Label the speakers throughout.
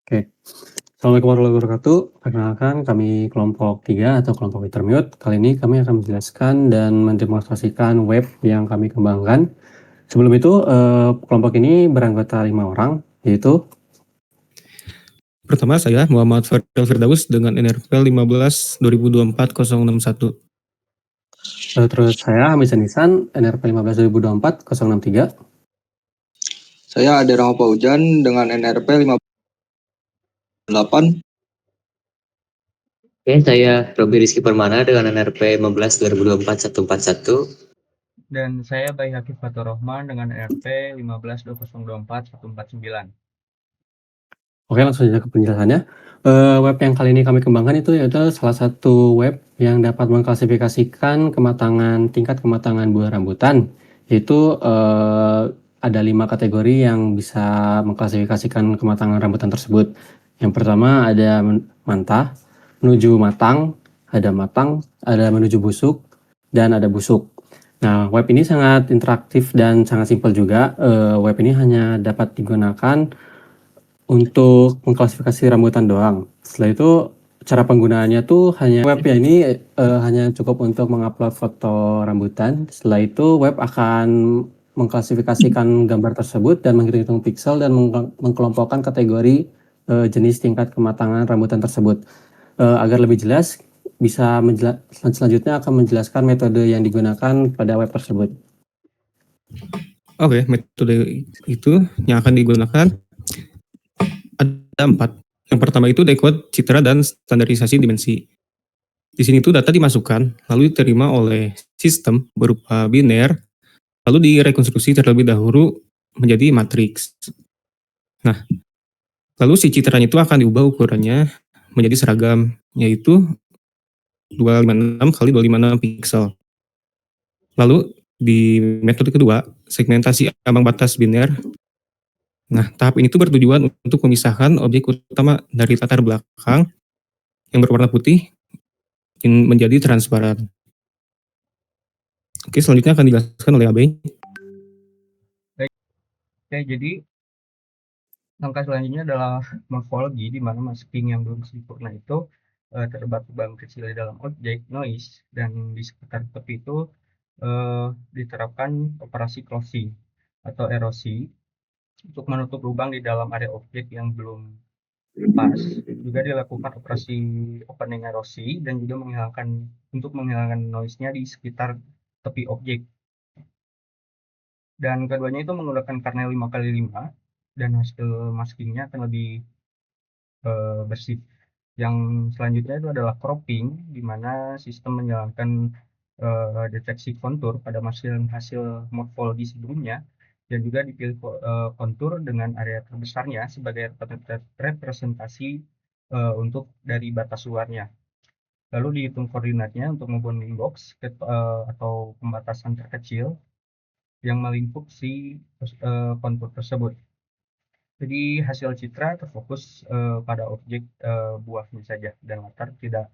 Speaker 1: Oke. Assalamualaikum warahmatullahi wabarakatuh. Perkenalkan, kami kelompok 3 atau kelompok intermute. Kali ini kami akan menjelaskan dan mendemonstrasikan web yang kami kembangkan. Sebelum itu, kelompok ini beranggota 5 orang, yaitu
Speaker 2: Pertama, saya Muhammad Fardel Firdaus dengan NRP 15 2024 061.
Speaker 1: terus saya Hamid Nisan, NRP 15 2024 063.
Speaker 3: Saya Ade Rama Paujan dengan NRP 58.
Speaker 4: Oke, saya Robi Rizky Permana dengan NRP 15 2024 141.
Speaker 5: Dan saya Bayi Hakif Fatur Rahman dengan NRP 15 2024 149.
Speaker 1: Oke, langsung saja ke penjelasannya. Web yang kali ini kami kembangkan itu yaitu salah satu web yang dapat mengklasifikasikan tingkat kematangan buah rambutan. Yaitu ada 5 kategori yang bisa mengklasifikasikan kematangan rambutan tersebut. Yang pertama ada mentah, menuju matang, ada menuju busuk, dan ada busuk. Nah, web ini sangat interaktif dan sangat simpel juga. Web ini hanya dapat digunakan untuk mengklasifikasi rambutan doang. Setelah itu cara penggunaannya tuh webnya ini hanya cukup untuk mengupload foto rambutan. Setelah itu web akan mengklasifikasikan gambar tersebut dan menghitung pixel dan mengkelompokkan kategori jenis tingkat kematangan rambutan tersebut. Agar lebih jelas, selanjutnya akan menjelaskan metode yang digunakan pada web tersebut.
Speaker 2: Oke, metode itu yang akan digunakan ada 4. Yang pertama itu decode, citra, dan standarisasi dimensi. Di sini tuh data dimasukkan, lalu diterima oleh sistem berupa biner, lalu direkonstruksi terlebih dahulu menjadi matriks. Nah, lalu si citranya itu akan diubah ukurannya menjadi seragam, yaitu 256 kali 256 pixel. Lalu di metode kedua, segmentasi ambang batas biner. Nah, tahap ini tuh bertujuan untuk memisahkan objek utama dari latar belakang yang berwarna putih menjadi transparan. Oke, selanjutnya akan dijelaskan oleh Abe.
Speaker 5: Oke, jadi langkah selanjutnya adalah morfologi, di mana masking yang belum sempurna itu terdapat lubang kecil di dalam objek noise, dan di sekitar tepi itu diterapkan operasi closing atau erosi untuk menutup lubang di dalam area objek yang belum pas. Juga dilakukan operasi opening erosi dan juga menghilangkan noise-nya di sekitar tepi objek. Dan keduanya itu menggunakan kernel 5x5 dan hasil maskingnya akan lebih bersih. Yang selanjutnya itu adalah cropping, di mana sistem menjalankan deteksi kontur pada hasil morfologi sebelumnya, dan juga dipilih kontur dengan area terbesarnya sebagai representasi untuk dari batas luarnya. Lalu dihitung koordinatnya untuk membounding box atau pembatasan terkecil yang melingkup si kontur tersebut. Jadi hasil citra terfokus pada objek buahnya saja, dan latar tidak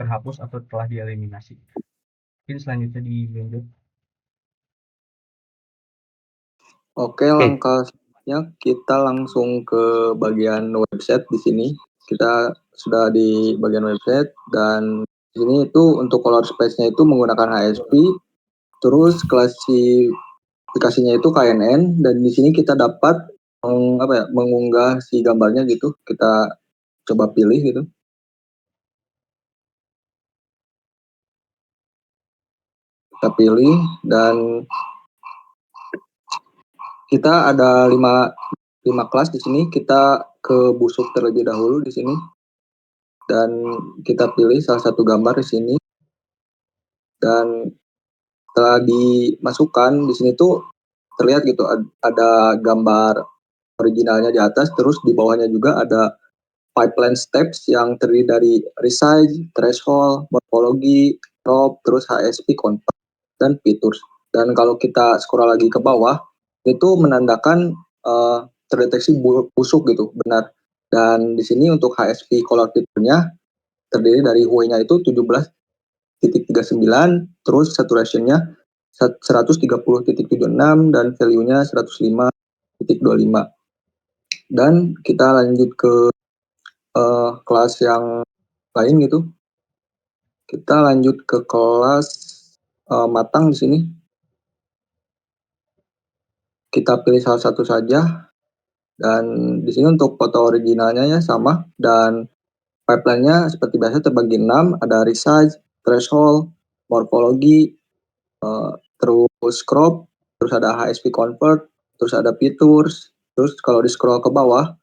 Speaker 5: terhapus atau telah dieliminasi. Mungkin selanjutnya dilanjut.
Speaker 3: Oke, langkahnya kita langsung ke bagian website di sini. Kita sudah di bagian website, dan di sini itu untuk color space-nya itu menggunakan HSP, terus klasifikasinya itu KNN, dan di sini kita dapat mengunggah si gambarnya gitu. Kita coba pilih gitu. Kita pilih, dan kita ada 5 kelas di sini. Kita ke busuk terlebih dahulu di sini, dan kita pilih salah satu gambar di sini. Dan setelah dimasukkan di sini tuh terlihat gitu ada gambar originalnya di atas, terus di bawahnya juga ada pipeline steps yang terdiri dari resize, threshold, morphology, crop, terus HSP, convert, dan features. Dan kalau kita scroll lagi ke bawah, itu menandakan terdeteksi busuk gitu, benar. Dan di sini untuk HSP color filternya terdiri dari hue-nya itu 17.39, terus saturation-nya 130.76 dan value-nya 105.25. Dan kita lanjut ke kelas yang lain gitu. Kita lanjut ke kelas matang di sini. Kita pilih salah satu saja. Dan di sini untuk foto originalnya ya sama, dan pipeline-nya seperti biasa terbagi 6, ada resize, threshold, morphology, terus crop, terus ada HSP convert, terus ada features, terus kalau di scroll ke bawah,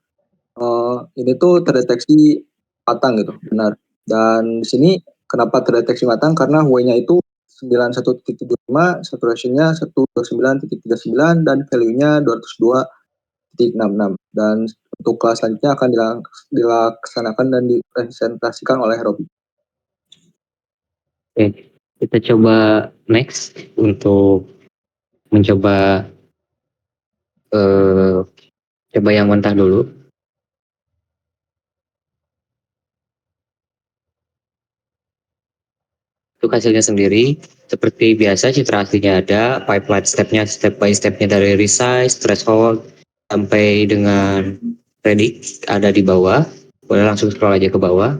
Speaker 3: ini tuh terdeteksi matang gitu, benar. Dan di sini kenapa terdeteksi matang? Karena W-nya itu 91.25, saturation-nya 129.39, dan value-nya 202.66. Dan untuk kelas selanjutnya akan dilaksanakan dan dipresentasikan oleh Robi.
Speaker 4: Oke, kita coba next untuk mencoba coba yang mentah dulu. Untuk hasilnya sendiri, seperti biasa citra aslinya ada, pipeline step-nya, step by step-nya dari resize, threshold, sampai dengan predict ada di bawah. Boleh langsung scroll aja ke bawah.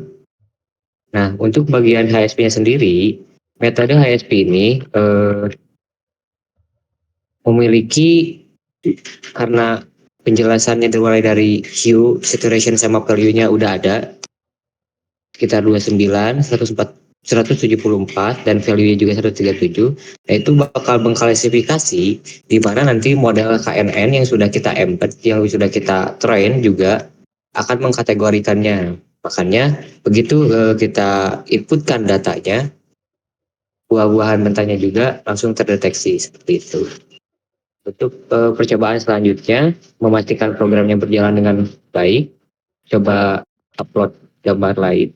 Speaker 4: Nah, untuk bagian HSP-nya sendiri, metode HSP ini memiliki, karena penjelasannya dimulai dari hue, saturation, sama value-nya udah ada, sekitar 29, 174, dan value-nya juga 137. Nah, itu bakal mengklasifikasi di mana nanti model KNN yang sudah kita embed, yang sudah kita train juga akan mengkategorikannya. Makanya begitu kita inputkan datanya, buah-buahan mentahnya juga langsung terdeteksi seperti itu. Untuk percobaan selanjutnya, memastikan programnya berjalan dengan baik, coba upload gambar lain.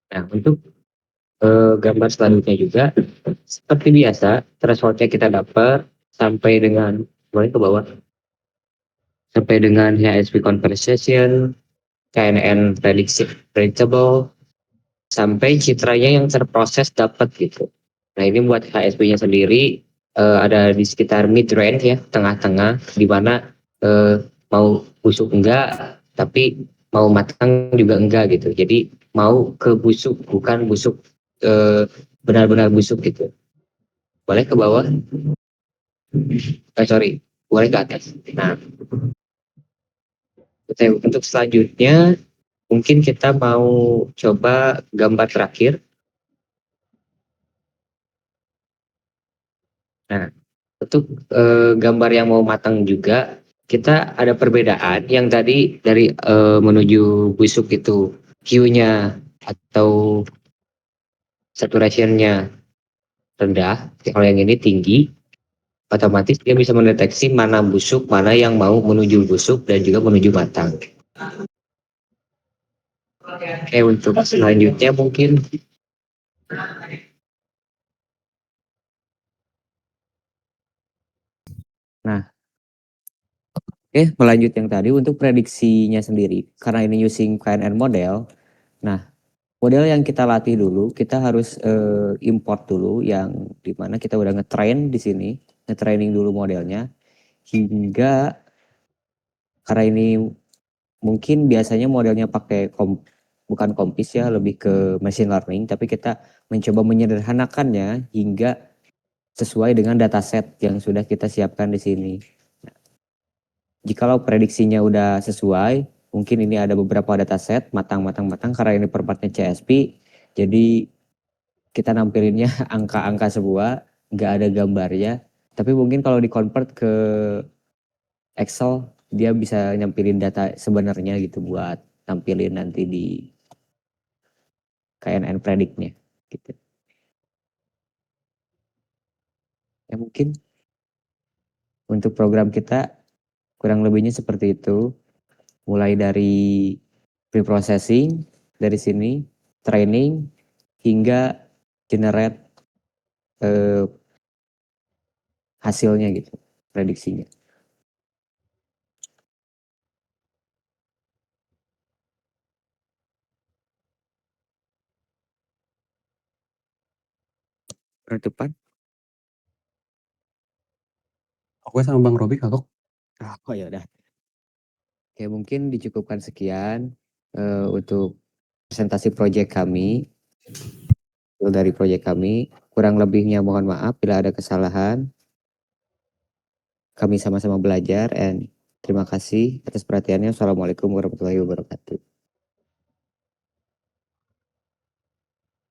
Speaker 4: Nah, untuk gambar selanjutnya juga seperti biasa, thresholdnya kita dapat sampai dengan, boleh ke bawah, sampai dengan HSP conversation, KNN predictable, sampai citranya yang terproses dapat gitu. Nah, ini buat HSP-nya sendiri ada di sekitar mid range ya, tengah-tengah, di mana mau busuk enggak, tapi mau matang juga enggak gitu. Jadi mau ke busuk, bukan busuk benar-benar busuk gitu. Boleh ke bawah? Sorry, boleh ke atas. Nah, untuk selanjutnya mungkin kita mau coba gambar terakhir. Nah, untuk gambar yang mau matang juga, kita ada perbedaan yang tadi dari menuju busuk itu hue-nya atau saturation-nya rendah, kalau yang ini tinggi, otomatis dia bisa mendeteksi mana busuk, mana yang mau menuju busuk dan juga menuju matang. Oke, untuk selanjutnya mungkin melanjut yang tadi untuk prediksinya sendiri, karena ini using KNN model. Nah, model yang kita latih dulu, kita harus import dulu yang dimana kita udah ngetrain di sini, ngetraining dulu modelnya, hingga karena ini mungkin biasanya modelnya pakai bukan kompis ya, lebih ke machine learning, tapi kita mencoba menyederhanakannya hingga sesuai dengan dataset yang sudah kita siapkan di sini. Jikalau prediksinya udah sesuai, mungkin ini ada beberapa dataset matang karena ini per partnya CSP, jadi kita nampilinnya angka-angka sebuah, nggak ada gambarnya. Tapi mungkin kalau di convert ke Excel, dia bisa nyampilin data sebenarnya gitu buat tampilin nanti di KNN predictnya gitu. Ya mungkin untuk program kita kurang lebihnya seperti itu. Mulai dari pre-processing dari sini, training, hingga generate hasilnya gitu, prediksinya.
Speaker 6: penutupan?
Speaker 1: Oke sama Bang Robi kagok.
Speaker 6: Oh ya udah. Oke, mungkin dicukupkan sekian untuk presentasi proyek kami, dari proyek kami. Kurang lebihnya mohon maaf bila ada kesalahan. Kami sama-sama belajar, and terima kasih atas perhatiannya. Assalamualaikum warahmatullahi wabarakatuh.